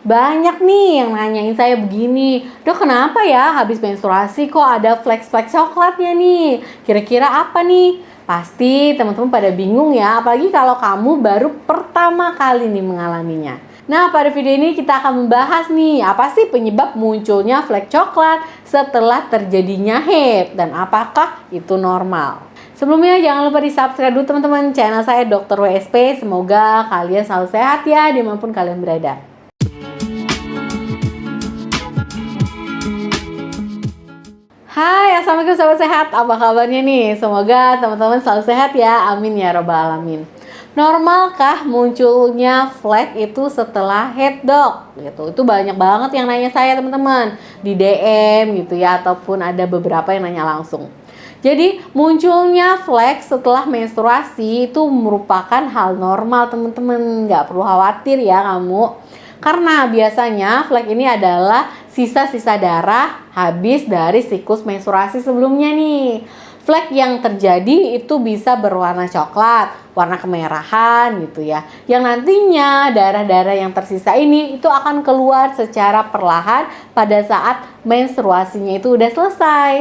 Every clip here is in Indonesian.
Banyak nih yang nanyain saya begini, "Dok, kenapa ya habis menstruasi kok ada flek-flek coklatnya nih? Kira-kira apa nih?" Pasti teman-teman pada bingung ya, apalagi kalau kamu baru pertama kali nih mengalaminya. Nah, pada video ini kita akan membahas nih, apa sih penyebab munculnya flek coklat setelah terjadinya haid dan apakah itu normal? Sebelumnya jangan lupa di-subscribe dulu teman-teman channel saya Dr. WSP. Semoga kalian selalu sehat ya dimanapun kalian berada. Hai, assalamualaikum sahabat sehat. Apa kabarnya nih? Semoga teman-teman selalu sehat ya. Amin ya robbal alamin. Normalkah munculnya flek itu setelah haid, Dok? Gitu. Itu banyak banget yang nanya saya teman-teman di DM gitu ya, ataupun ada beberapa yang nanya langsung. Jadi munculnya flek setelah menstruasi itu merupakan hal normal teman-teman. Nggak perlu khawatir ya kamu. Karena biasanya flek ini adalah sisa-sisa darah habis dari siklus menstruasi sebelumnya nih. Flek yang terjadi itu bisa berwarna coklat, warna kemerahan gitu ya. Yang nantinya darah-darah yang tersisa ini itu akan keluar secara perlahan pada saat menstruasinya itu udah selesai.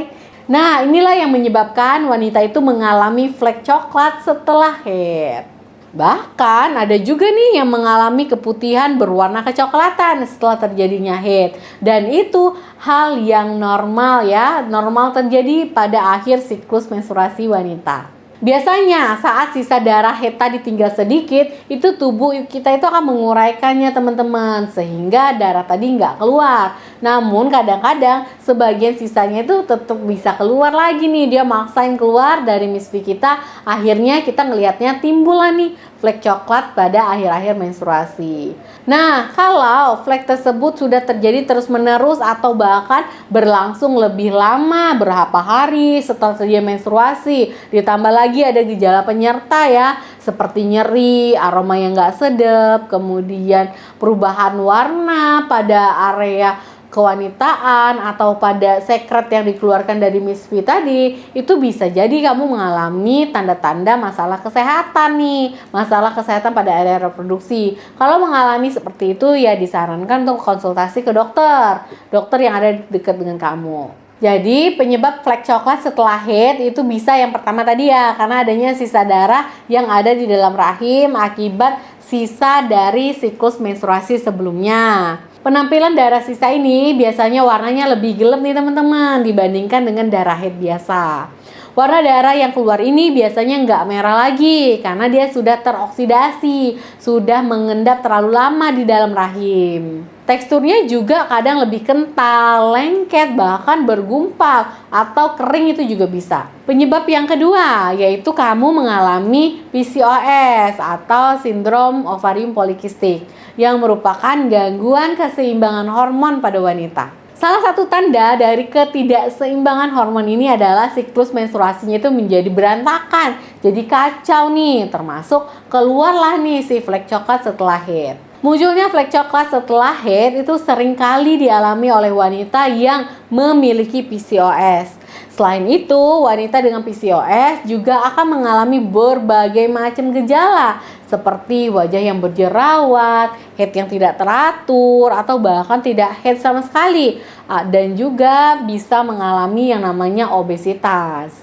Nah, inilah yang menyebabkan wanita itu mengalami flek coklat setelah haid. Bahkan ada juga nih yang mengalami keputihan berwarna kecoklatan setelah terjadinya haid. Dan itu hal yang normal ya, normal terjadi pada akhir siklus menstruasi wanita. Biasanya saat sisa darah haid tadi tinggal sedikit, itu tubuh kita itu akan menguraikannya teman-teman, sehingga darah tadi nggak keluar. Namun kadang-kadang sebagian sisanya itu tetap bisa keluar lagi nih, dia maksain keluar dari misfi kita. Akhirnya kita ngelihatnya timbul lah nih flek coklat pada akhir-akhir menstruasi. Nah, kalau flek tersebut sudah terjadi terus-menerus atau bahkan berlangsung lebih lama, berapa hari setelah terjadi menstruasi, ditambah lagi ada gejala penyerta ya, seperti nyeri, aroma yang nggak sedap, kemudian perubahan warna pada area kewanitaan atau pada sekret yang dikeluarkan dari misfi tadi, itu bisa jadi kamu mengalami tanda-tanda masalah kesehatan nih, masalah kesehatan pada area reproduksi. Kalau mengalami seperti itu ya disarankan untuk konsultasi ke dokter yang ada dekat dengan kamu. Jadi penyebab flek coklat setelah haid itu bisa yang pertama tadi ya, karena adanya sisa darah yang ada di dalam rahim akibat sisa dari siklus menstruasi sebelumnya. Penampilan darah sisa ini biasanya warnanya lebih gelap nih teman-teman dibandingkan dengan darah haid biasa. Warna darah yang keluar ini biasanya nggak merah lagi karena dia sudah teroksidasi, sudah mengendap terlalu lama di dalam rahim. Teksturnya juga kadang lebih kental, lengket, bahkan bergumpal atau kering itu juga bisa. Penyebab yang kedua yaitu kamu mengalami PCOS atau sindrom ovarium polikistik yang merupakan gangguan keseimbangan hormon pada wanita. Salah satu tanda dari ketidakseimbangan hormon ini adalah siklus menstruasinya itu menjadi berantakan, jadi kacau nih, termasuk keluarlah nih si flek coklat setelah haid. Munculnya flek coklat setelah haid itu seringkali dialami oleh wanita yang memiliki PCOS. Selain itu, wanita dengan PCOS juga akan mengalami berbagai macam gejala seperti wajah yang berjerawat, haid yang tidak teratur, atau bahkan tidak haid sama sekali. Dan juga bisa mengalami yang namanya obesitas.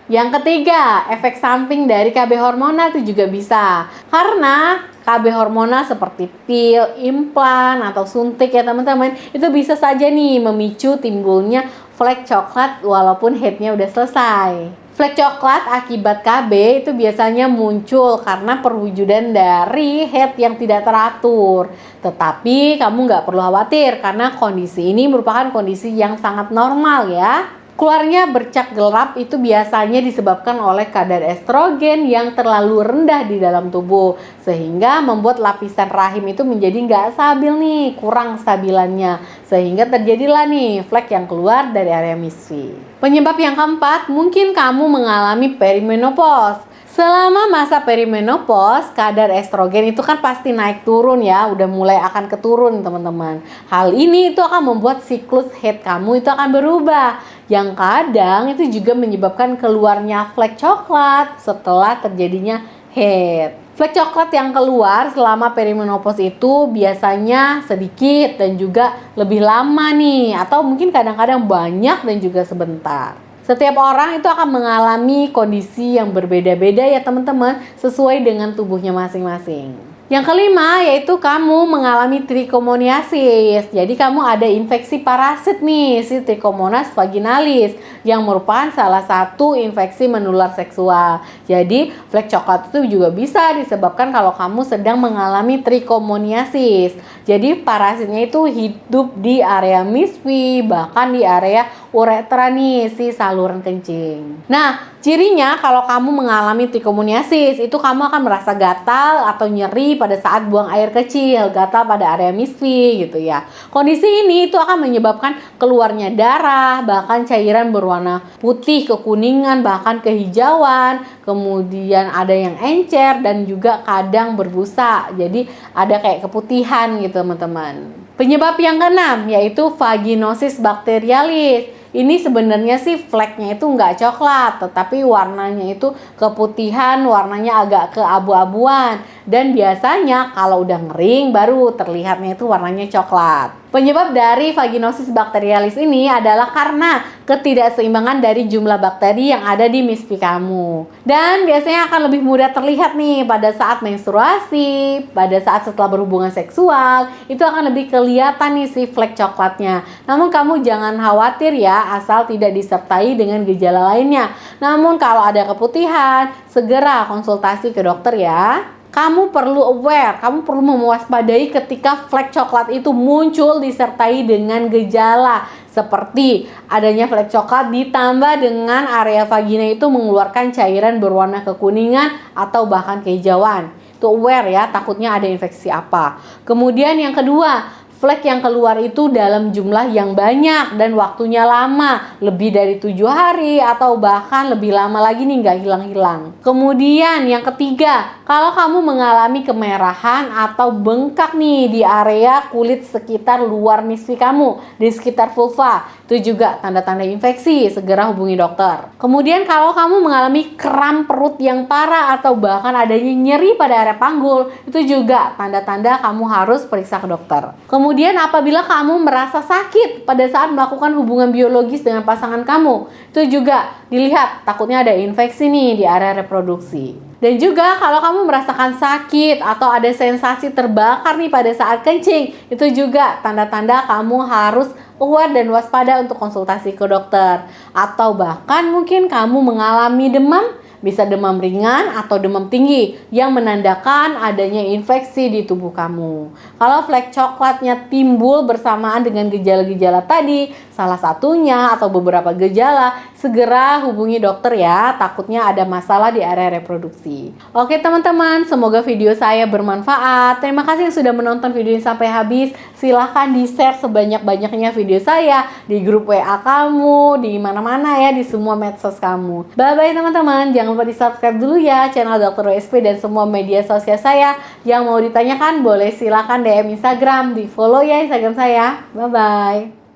Yang ketiga, efek samping dari KB hormonal itu juga bisa. Karena KB hormonal seperti pil, implan, atau suntik ya teman-teman, itu bisa saja nih memicu timbulnya flek coklat walaupun haidnya udah selesai. Flek coklat akibat KB itu biasanya muncul karena perwujudan dari haid yang tidak teratur. Tetapi kamu nggak perlu khawatir karena kondisi ini merupakan kondisi yang sangat normal ya. Keluarnya bercak gelap itu biasanya disebabkan oleh kadar estrogen yang terlalu rendah di dalam tubuh, sehingga membuat lapisan rahim itu menjadi nggak stabil nih, kurang stabilannya, sehingga terjadilah nih flek yang keluar dari area misfi. Penyebab yang keempat, mungkin kamu mengalami perimenopause. Selama masa perimenopause, kadar estrogen itu kan pasti naik turun ya, udah mulai akan keturun teman-teman. Hal ini itu akan membuat siklus haid kamu itu akan berubah, yang kadang itu juga menyebabkan keluarnya flek coklat setelah terjadinya haid. Flek coklat yang keluar selama perimenopause itu biasanya sedikit dan juga lebih lama nih, atau mungkin kadang-kadang banyak dan juga sebentar. Setiap orang itu akan mengalami kondisi yang berbeda-beda ya teman-teman, sesuai dengan tubuhnya masing-masing. Yang kelima yaitu kamu mengalami trichomoniasis. Jadi kamu ada infeksi parasit nih, si Trichomonas vaginalis, yang merupakan salah satu infeksi menular seksual. Jadi flek coklat itu juga bisa disebabkan kalau kamu sedang mengalami trichomoniasis. Jadi parasitnya itu hidup di area misfi, bahkan di area uretra nih, si saluran kencing. Nah, cirinya kalau kamu mengalami trichomoniasis itu kamu akan merasa gatal atau nyeri pada saat buang air kecil, gatal pada area misfi gitu ya. Kondisi ini itu akan menyebabkan keluarnya darah, bahkan cairan berwarna putih, kekuningan, bahkan kehijauan, kemudian ada yang encer dan juga kadang berbusa. Jadi ada kayak keputihan gitu teman-teman. Penyebab yang keenam yaitu vaginosis bakterialis. Ini sebenarnya sih fleknya itu nggak coklat, tetapi warnanya itu keputihan, warnanya agak keabu-abuan. Dan biasanya kalau udah ngering baru terlihatnya itu warnanya coklat. Penyebab dari vaginosis bakterialis ini adalah karena ketidakseimbangan dari jumlah bakteri yang ada di misfi kamu. Dan biasanya akan lebih mudah terlihat nih pada saat menstruasi, pada saat setelah berhubungan seksual, itu akan lebih kelihatan nih si flek coklatnya. Namun kamu jangan khawatir ya, asal tidak disertai dengan gejala lainnya. Namun kalau ada keputihan, segera konsultasi ke dokter ya. Kamu perlu aware, kamu perlu mewaspadai ketika flek coklat itu muncul disertai dengan gejala seperti adanya flek coklat ditambah dengan area vagina itu mengeluarkan cairan berwarna kekuningan atau bahkan kehijauan. Itu aware ya, takutnya ada infeksi apa. Kemudian yang kedua, flek yang keluar itu dalam jumlah yang banyak dan waktunya lama, lebih dari 7 hari atau bahkan lebih lama lagi nih nggak hilang-hilang. Kemudian yang ketiga, kalau kamu mengalami kemerahan atau bengkak nih di area kulit sekitar luar misfi kamu, di sekitar vulva, itu juga tanda-tanda infeksi, segera hubungi dokter. Kemudian kalau kamu mengalami kram perut yang parah atau bahkan adanya nyeri pada area panggul, itu juga tanda-tanda kamu harus periksa ke dokter. Kemudian apabila kamu merasa sakit pada saat melakukan hubungan biologis dengan pasangan kamu, itu juga dilihat takutnya ada infeksi nih di area reproduksi. Dan juga kalau kamu merasakan sakit atau ada sensasi terbakar nih pada saat kencing, itu juga tanda-tanda kamu harus aware dan waspada untuk konsultasi ke dokter. Atau bahkan mungkin kamu mengalami demam, bisa demam ringan atau demam tinggi yang menandakan adanya infeksi di tubuh kamu. Kalau flek coklatnya timbul bersamaan dengan gejala-gejala tadi, salah satunya atau beberapa gejala, segera hubungi dokter ya, takutnya ada masalah di area reproduksi. Oke teman-teman, semoga video saya bermanfaat. Terima kasih yang sudah menonton video ini sampai habis. Silahkan di-share sebanyak-banyaknya video saya di grup WA kamu, di mana-mana ya, di semua medsos kamu. Bye-bye teman-teman, jangan lupa di-subscribe dulu ya channel Dr. WSP dan semua media sosial saya. Yang mau ditanyakan boleh silahkan DM Instagram, di follow ya Instagram saya. Bye-bye.